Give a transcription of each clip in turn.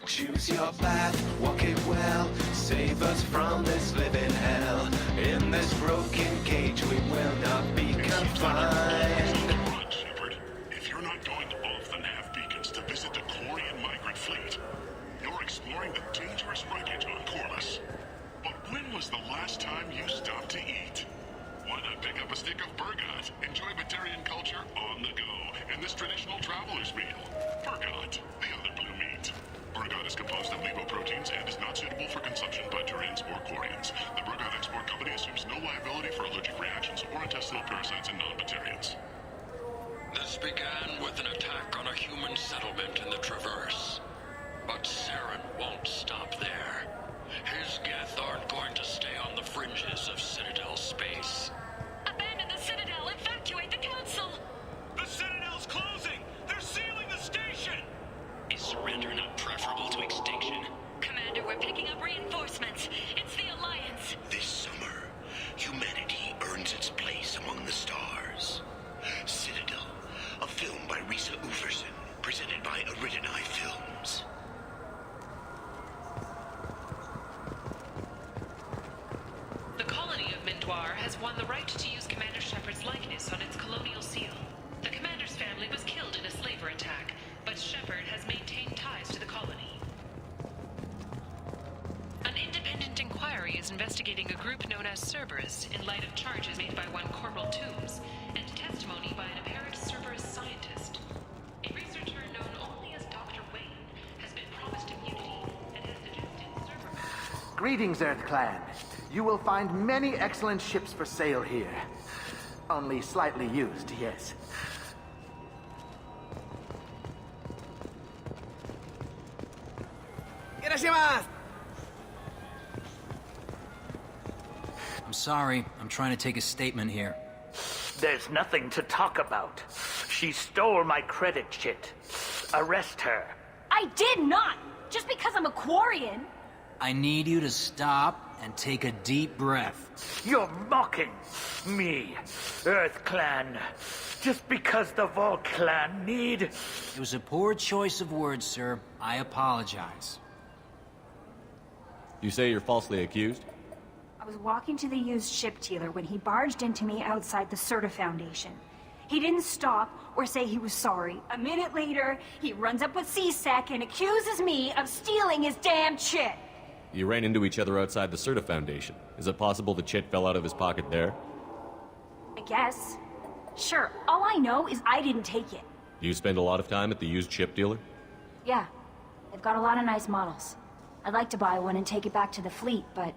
Choose your path, walk it well, save us from this living hell. In this broken cage we will not be confined. Come on, Shepard. If you're not going to both the nav beacons to visit the Quarian migrant fleet, you're exploring the dangerous wreckage on Corliss. But when was the last time you stopped to eat? Why not pick up a stick of Burgot? Enjoy Batarian culture on the go in this traditional traveler's meal. Burgot, the other blue meat. Burgot is composed of lipoproteins and is not suitable for consumption by Turians or Quarians. The Burgot Export Company assumes no liability for allergic reactions or intestinal parasites in non-Batarians. This began with an attack on a human settlement in the Traverse. But Saren won't stop there. His Geth aren't going to stay on the fringes of Citadel space. Abandon the Citadel! Evacuate the Council! The Citadel's closing! They're sealing the station! Is surrender not preferable to extinction? Commander, we're picking up reinforcements. It's the Alliance. This summer, humanity earns its place among the stars. Citadel, a film by Risa Uverson, presented by Aridani Films. The colony of Mindoir has won the right to use Commander Shepard's likeness on its colonial seal. The commander's family was killed in a slaver attack, but Shepard has maintained ties to the colony. An independent inquiry is investigating a group known as Cerberus in light of charges made by one Corporal Toombs and testimony by an apparent Cerberus scientist. A researcher known only as Dr. Wayne has been promised immunity and has suggested Cerberus... Greetings, Earth Clan. You will find many excellent ships for sale here. Only slightly used, yes. I'm sorry. I'm trying to take a statement here. There's nothing to talk about. She stole my credit chit. Arrest her. I did not! Just because I'm a Quarian! I need you to stop and take a deep breath. You're mocking me, Earth Clan. Just because the Vol Clan need... It was a poor choice of words, sir. I apologize. You say you're falsely accused? I was walking to the used ship dealer when he barged into me outside the Serta Foundation. He didn't stop or say he was sorry. A minute later, he runs up with C-Sec and accuses me of stealing his damn chit. You ran into each other outside the Serta Foundation. Is it possible the chit fell out of his pocket there? I guess. Sure, all I know is I didn't take it. Do you spend a lot of time at the used ship dealer? Yeah, they've got a lot of nice models. I'd like to buy one and take it back to the fleet, but...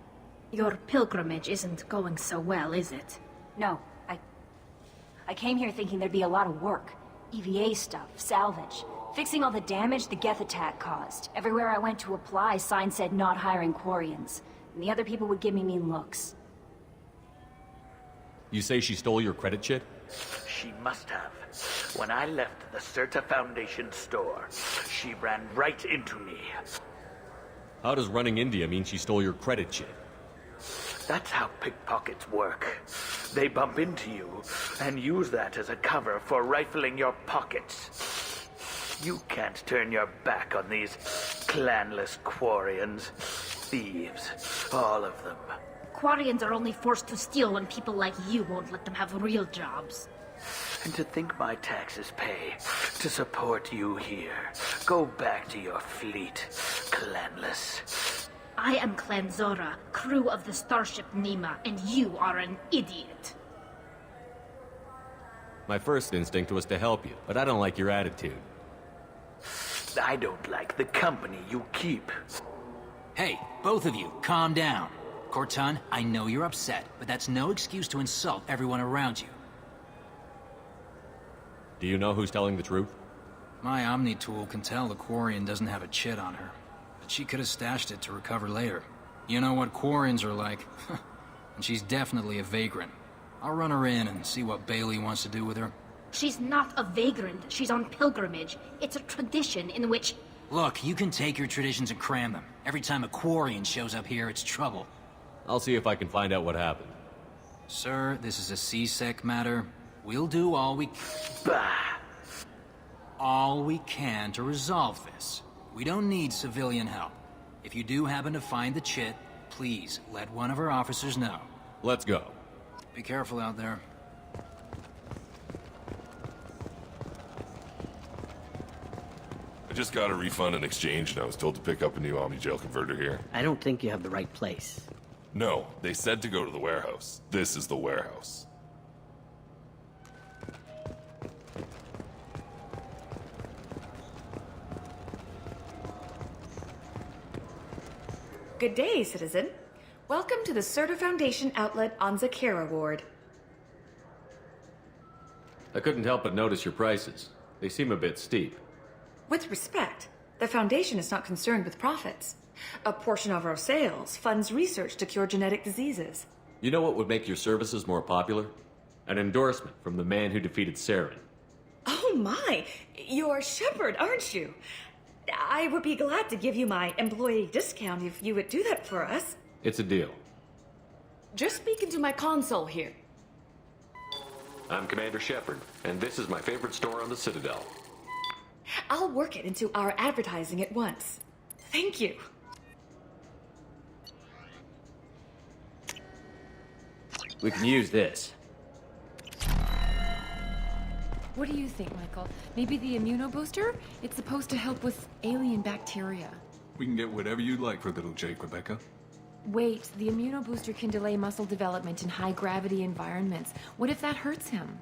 Your pilgrimage isn't going so well, is it? No, I came here thinking there'd be a lot of work. EVA stuff, salvage, fixing all the damage the Geth attack caused. Everywhere I went to apply, signs said not hiring Quarians. And the other people would give me mean looks. You say she stole your credit chit? She must have. When I left the Serta Foundation store, she ran right into me. How does running into you mean she stole your credit chit? That's how pickpockets work. They bump into you and use that as a cover for rifling your pockets. You can't turn your back on these clanless Quarians. Thieves, all of them. Quarians are only forced to steal when people like you won't let them have real jobs. And to think my taxes pay to support you here. Go back to your fleet, clanless. I am Clan Zora, crew of the starship Nima, and you are an idiot. My first instinct was to help you, but I don't like your attitude. I don't like the company you keep. Hey, both of you, calm down. Corton, I know you're upset, but that's no excuse to insult everyone around you. Do you know who's telling the truth? My Omni tool can tell the Quarian doesn't have a chit on her. But she could have stashed it to recover later. You know what Quarians are like. And she's definitely a vagrant. I'll run her in and see what Bailey wants to do with her. She's not a vagrant. She's on pilgrimage. It's a tradition in which... Look, you can take your traditions and cram them. Every time a Quarian shows up here, it's trouble. I'll see if I can find out what happened. Sir, this is a C-Sec matter. We'll do all we... Bah! All we can to resolve this. We don't need civilian help. If you do happen to find the chit, please let one of our officers know. Let's go. Be careful out there. I just got a refund in exchange, and I was told to pick up a new Omni-Gel converter here. I don't think you have the right place. No, they said to go to the warehouse. This is the warehouse. Good day, citizen. Welcome to the Serta Foundation outlet on Zakera Ward. I couldn't help but notice your prices. They seem a bit steep. With respect, the Foundation is not concerned with profits. A portion of our sales funds research to cure genetic diseases. You know what would make your services more popular? An endorsement from the man who defeated Saren. Oh my! You're Shepard, aren't you? I would be glad to give you my employee discount if you would do that for us. It's a deal. Just speak into my console here. I'm Commander Shepard, and this is my favorite store on the Citadel. I'll work it into our advertising at once. Thank you. We can use this. What do you think, Michael? Maybe the immunobooster? It's supposed to help with alien bacteria. We can get whatever you'd like for little Jake, Rebecca. Wait, the immunobooster can delay muscle development in high-gravity environments. What if that hurts him?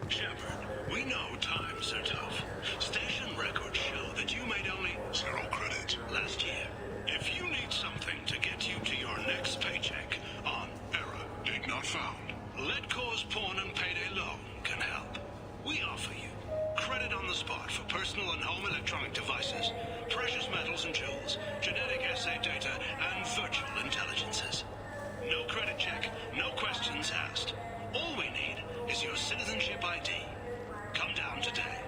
Shepard, we know times are tough. Station records show that you made only 0 credit last year. If you need something to get you to your next paycheck on error, dig not found, Let Cause Pawn and Payday Loan can help. We offer you credit on the spot for personal and home electronic devices, precious metals and jewels, genetic assay data, and virtual intelligences. No credit check, no questions asked. All we need is your citizenship ID. Come down today.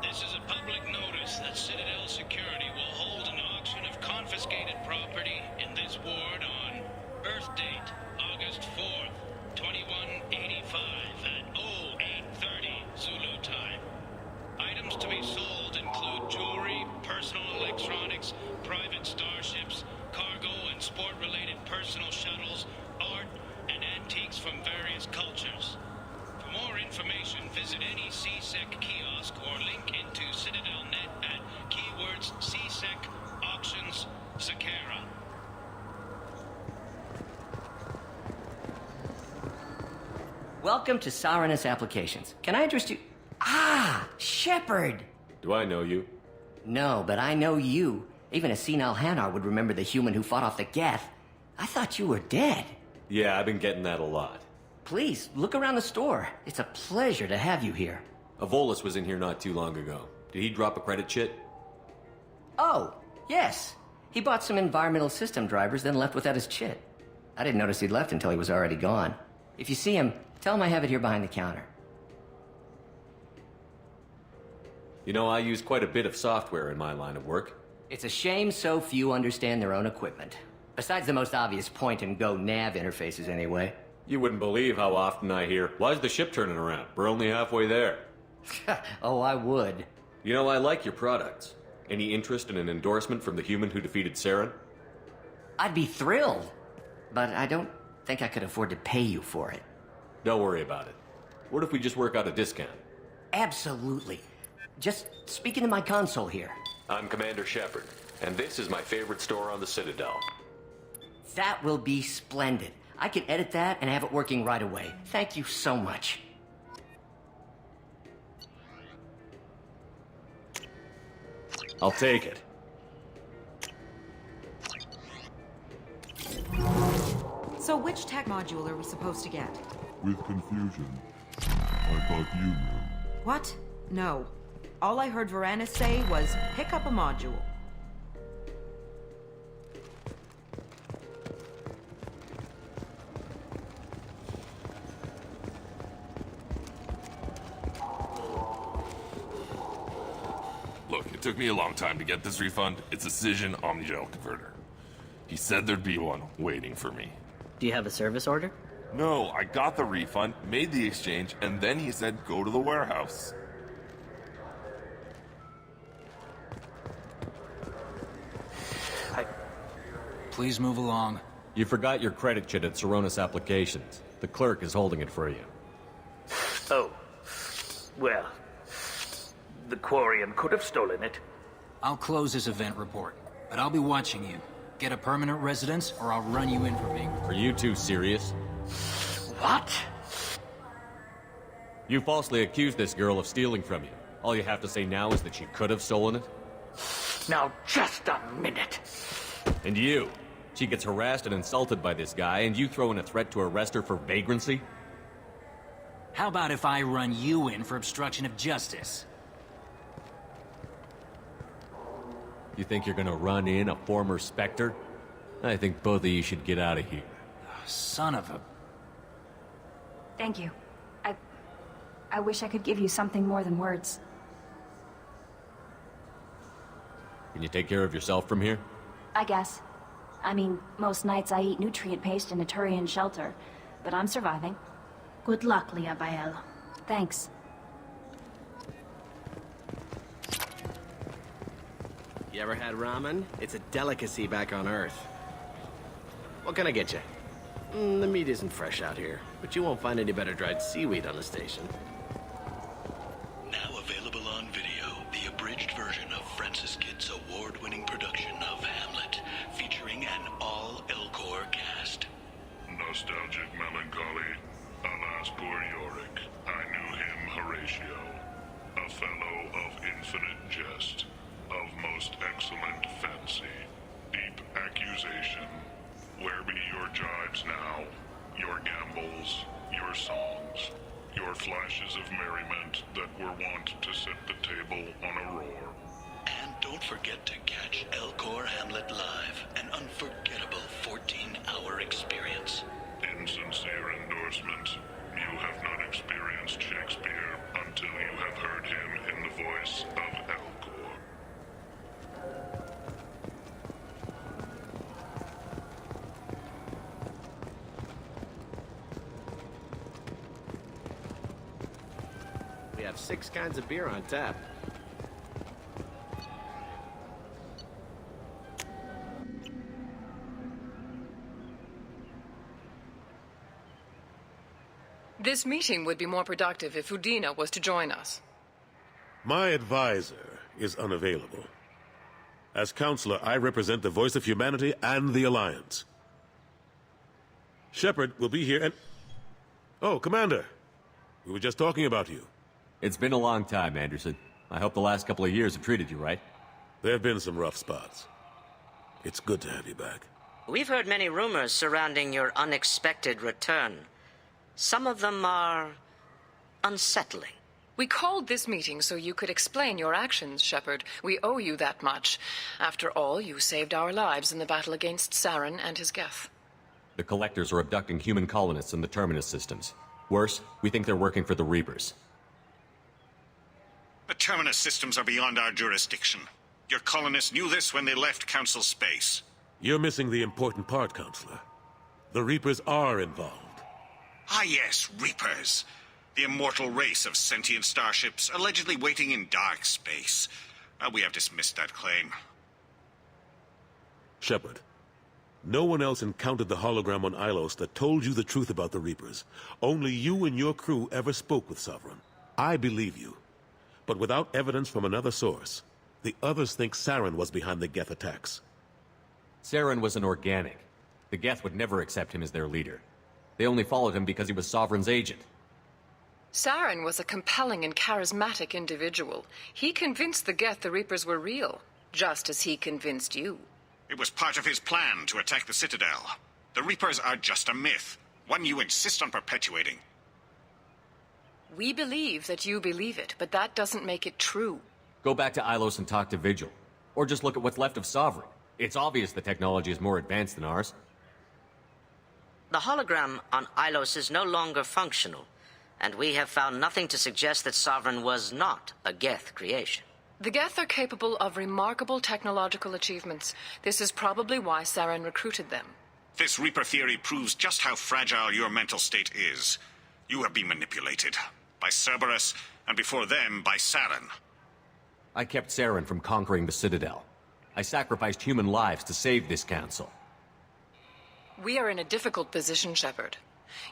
This is a public notice that Citadel Security will hold an auction of confiscated property in this ward on birth date, August 4th, 2185 at 0830 Zulu time. Items to be sold include jewelry, personal electronics, private starships, cargo and sport-related personal shuttles, art, and antiques from various cultures. For more information, visit any CSEC kiosk or link into CitadelNet at keywords CSEC Auctions Zakera. Welcome to Saranus Applications. Can I address you? Ah, Shepard! Do I know you? No, but I know you. Even a senile Hanar would remember the human who fought off the Geth. I thought you were dead. Yeah, I've been getting that a lot. Please, look around the store. It's a pleasure to have you here. Avolis was in here not too long ago. Did he drop a credit chit? Oh, yes. He bought some environmental system drivers, then left without his chit. I didn't notice he'd left until he was already gone. If you see him, tell him I have it here behind the counter. You know, I use quite a bit of software in my line of work. It's a shame so few understand their own equipment. Besides the most obvious point-and-go nav interfaces, anyway. You wouldn't believe how often I hear, "Why's the ship turning around? We're only halfway there." Oh, I would. You know, I like your products. Any interest in an endorsement from the human who defeated Saren? I'd be thrilled. But I don't think I could afford to pay you for it. Don't worry about it. What if we just work out a discount? Absolutely. Just speak into my console here. I'm Commander Shepard, and this is my favorite store on the Citadel. That will be splendid. I can edit that and have it working right away. Thank you so much. I'll take it. So which tech module are we supposed to get? With confusion. I thought you knew. What? No. All I heard Varanus say was, pick up a module. Look, it took me a long time to get this refund. It's a Cision Omni-Gel converter. He said there'd be one waiting for me. Do you have a service order? No, I got the refund, made the exchange, and then he said go to the warehouse. Please move along. You forgot your credit chit at Saronis Applications. The clerk is holding it for you. Oh. Well, the Quarian could have stolen it. I'll close this event report, but I'll be watching you. Get a permanent residence, or I'll run you in for being... Are you two serious? What? You falsely accused this girl of stealing from you. All you have to say now is that she could have stolen it? Now, just a minute. And you? She gets harassed and insulted by this guy, and you throw in a threat to arrest her for vagrancy? How about if I run you in for obstruction of justice? You think you're gonna run in a former Spectre? I think both of you should get out of here. Son of a... Thank you. I wish I could give you something more than words. Can you take care of yourself from here? I guess. I mean, most nights I eat nutrient paste in a Turian shelter, but I'm surviving. Good luck, Liabael. Thanks. You ever had ramen? It's a delicacy back on Earth. What can I get you? The meat isn't fresh out here, but you won't find any better dried seaweed on the station. Now available on video, the abridged version of Francis Kidd's award-winning production of Hamlet, featuring an all-Elcor cast. Nostalgic melancholy. Alas, poor Yorick. I knew him, Horatio. A fellow of infinite jest, of most excellent fancy, deep accusation. Where be your jibes now? Your gambols, your songs, your flashes of merriment that were wont to set the table on a roar. And don't forget to catch Elcor Hamlet live, an unforgettable 14-hour experience. Insincere endorsement. You have not experienced Shakespeare until you have heard him in the voice of Elcor. We have 6 kinds of beer on tap. This meeting would be more productive if Udina was to join us. My advisor is unavailable. As counselor, I represent the voice of humanity and the Alliance. Shepard will be here and... Oh, Commander. We were just talking about you. It's been a long time, Anderson. I hope the last couple of years have treated you right. There have been some rough spots. It's good to have you back. We've heard many rumors surrounding your unexpected return. Some of them are unsettling. We called this meeting so you could explain your actions, Shepard. We owe you that much. After all, you saved our lives in the battle against Saren and his Geth. The Collectors are abducting human colonists in the Terminus systems. Worse, we think they're working for the Reapers. The Terminus systems are beyond our jurisdiction. Your colonists knew this when they left Council space. You're missing the important part, Counselor. The Reapers are involved. Ah yes, Reapers. The immortal race of sentient starships allegedly waiting in dark space. We have dismissed that claim. Shepard, no one else encountered the hologram on Ilos that told you the truth about the Reapers. Only you and your crew ever spoke with Sovereign. I believe you. But without evidence from another source, the others think Saren was behind the Geth attacks. Saren was an organic. The Geth would never accept him as their leader. They only followed him because he was Sovereign's agent. Saren was a compelling and charismatic individual. He convinced the Geth the Reapers were real, just as he convinced you. It was part of his plan to attack the Citadel. The Reapers are just a myth, one you insist on perpetuating. We believe that you believe it, but that doesn't make it true. Go back to Ilos and talk to Vigil. Or just look at what's left of Sovereign. It's obvious the technology is more advanced than ours. The hologram on Ilos is no longer functional, and we have found nothing to suggest that Sovereign was not a Geth creation. The Geth are capable of remarkable technological achievements. This is probably why Saren recruited them. This Reaper theory proves just how fragile your mental state is. You have been manipulated. By Cerberus, and before them, by Saren. I kept Saren from conquering the Citadel. I sacrificed human lives to save this council. We are in a difficult position, Shepard.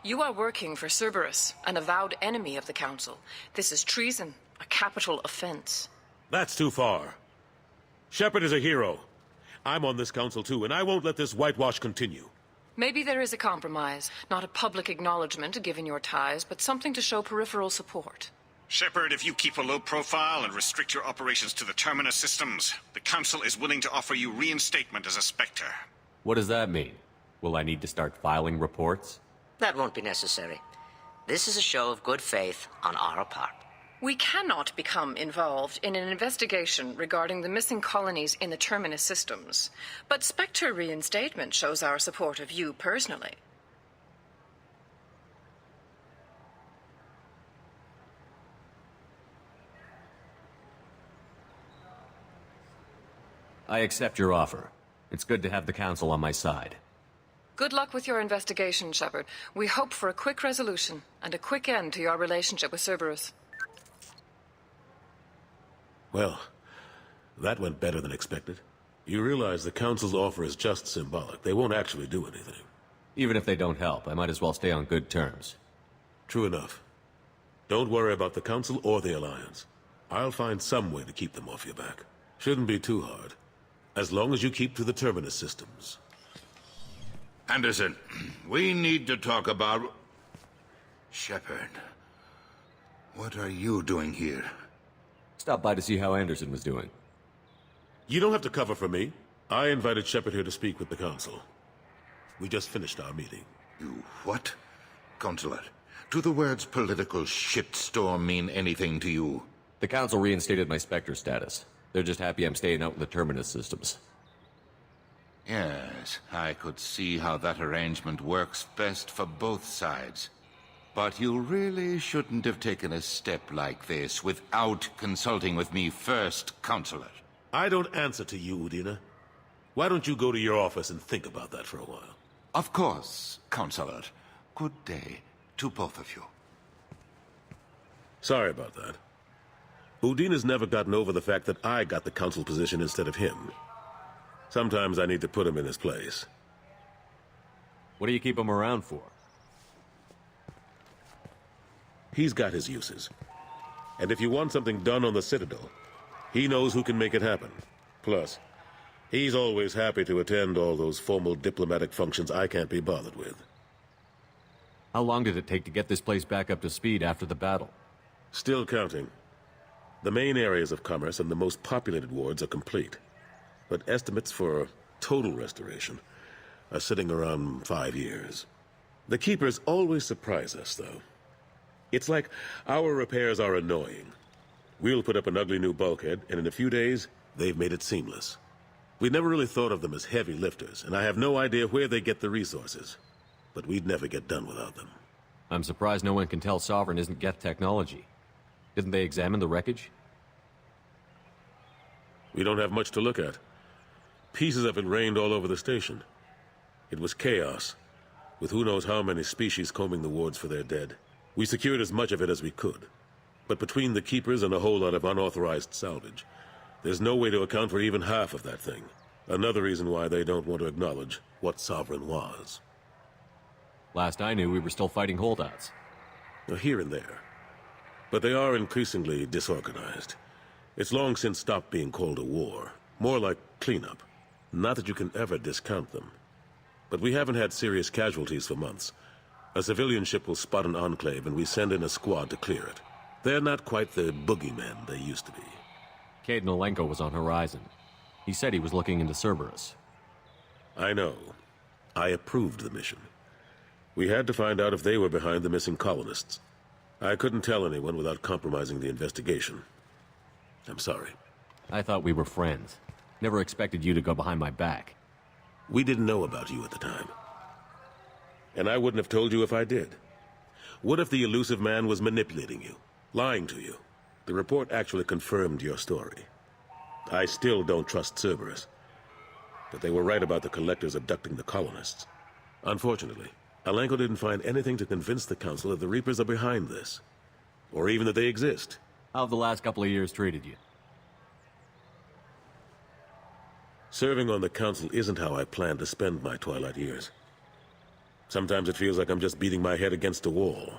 You are working for Cerberus, an avowed enemy of the Council. This is treason, a capital offense. That's too far. Shepard is a hero. I'm on this council too, and I won't let this whitewash continue. Maybe there is a compromise. Not a public acknowledgement given your ties, but something to show peripheral support. Shepard, if you keep a low profile and restrict your operations to the Terminus systems, the Council is willing to offer you reinstatement as a Spectre. What does that mean? Will I need to start filing reports? That won't be necessary. This is a show of good faith on our part. We cannot become involved in an investigation regarding the missing colonies in the Terminus systems, but Spectre reinstatement shows our support of you personally. I accept your offer. It's good to have the Council on my side. Good luck with your investigation, Shepard. We hope for a quick resolution and a quick end to your relationship with Cerberus. Well, that went better than expected. You realize the Council's offer is just symbolic. They won't actually do anything. Even if they don't help, I might as well stay on good terms. True enough. Don't worry about the Council or the Alliance. I'll find some way to keep them off your back. Shouldn't be too hard. As long as you keep to the Terminus systems. Anderson, we need to talk about... Shepard. What are you doing here? Stopped by to see how Anderson was doing. You don't have to cover for me. I invited Shepard here to speak with the Council. We just finished our meeting. You what? Consular, do the words political shitstorm mean anything to you? The Council reinstated my Spectre status. They're just happy I'm staying out in the Terminus systems. Yes, I could see how that arrangement works best for both sides. But you really shouldn't have taken a step like this without consulting with me first, Counselor. I don't answer to you, Udina. Why don't you go to your office and think about that for a while? Of course, Counselor. Good day to both of you. Sorry about that. Udina's never gotten over the fact that I got the Council position instead of him. Sometimes I need to put him in his place. What do you keep him around for? He's got his uses. And if you want something done on the Citadel, he knows who can make it happen. Plus, he's always happy to attend all those formal diplomatic functions I can't be bothered with. How long did it take to get this place back up to speed after the battle? Still counting. The main areas of commerce and the most populated wards are complete. But estimates for total restoration are sitting around 5 years. The Keepers always surprise us, though. It's like our repairs are annoying. We'll put up an ugly new bulkhead, and in a few days, they've made it seamless. We never really thought of them as heavy lifters, and I have no idea where they get the resources. But we'd never get done without them. I'm surprised no one can tell Sovereign isn't Geth technology. Didn't they examine the wreckage? We don't have much to look at. Pieces of it rained all over the station. It was chaos, with who knows how many species combing the wards for their dead. We secured as much of it as we could. But between the Keepers and a whole lot of unauthorized salvage, there's no way to account for even half of that thing. Another reason why they don't want to acknowledge what Sovereign was. Last I knew, we were still fighting holdouts. Here and there. But they are increasingly disorganized. It's long since stopped being called a war. More like cleanup. Not that you can ever discount them. But we haven't had serious casualties for months. A civilian ship will spot an enclave and we send in a squad to clear it. They're not quite the boogeymen they used to be. Cade Nolenko was on Horizon. He said he was looking into Cerberus. I know. I approved the mission. We had to find out if they were behind the missing colonists. I couldn't tell anyone without compromising the investigation. I'm sorry. I thought we were friends. Never expected you to go behind my back. We didn't know about you at the time. And I wouldn't have told you if I did. What if the elusive man was manipulating you? Lying to you? The report actually confirmed your story. I still don't trust Cerberus. But they were right about the collectors abducting the colonists. Unfortunately, Alenko didn't find anything to convince the Council that the Reapers are behind this. Or even that they exist. How have the last couple of years treated you? Serving on the Council isn't how I plan to spend my twilight years. Sometimes it feels like I'm just beating my head against a wall.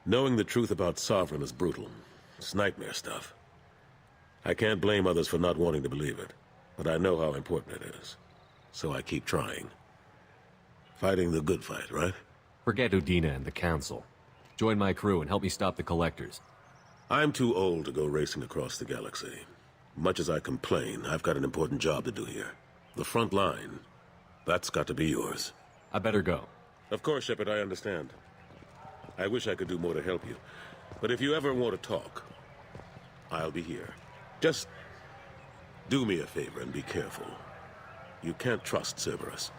Knowing the truth about Sovereign is brutal. It's nightmare stuff. I can't blame others for not wanting to believe it, but I know how important it is. So I keep trying. Fighting the good fight, right? Forget Udina and the Council. Join my crew and help me stop the Collectors. I'm too old to go racing across the galaxy. Much as I complain, I've got an important job to do here. The front line. That's got to be yours. I better go. Of course, Shepard, I understand. I wish I could do more to help you. But if you ever want to talk, I'll be here. Just do me a favor and be careful. You can't trust Cerberus.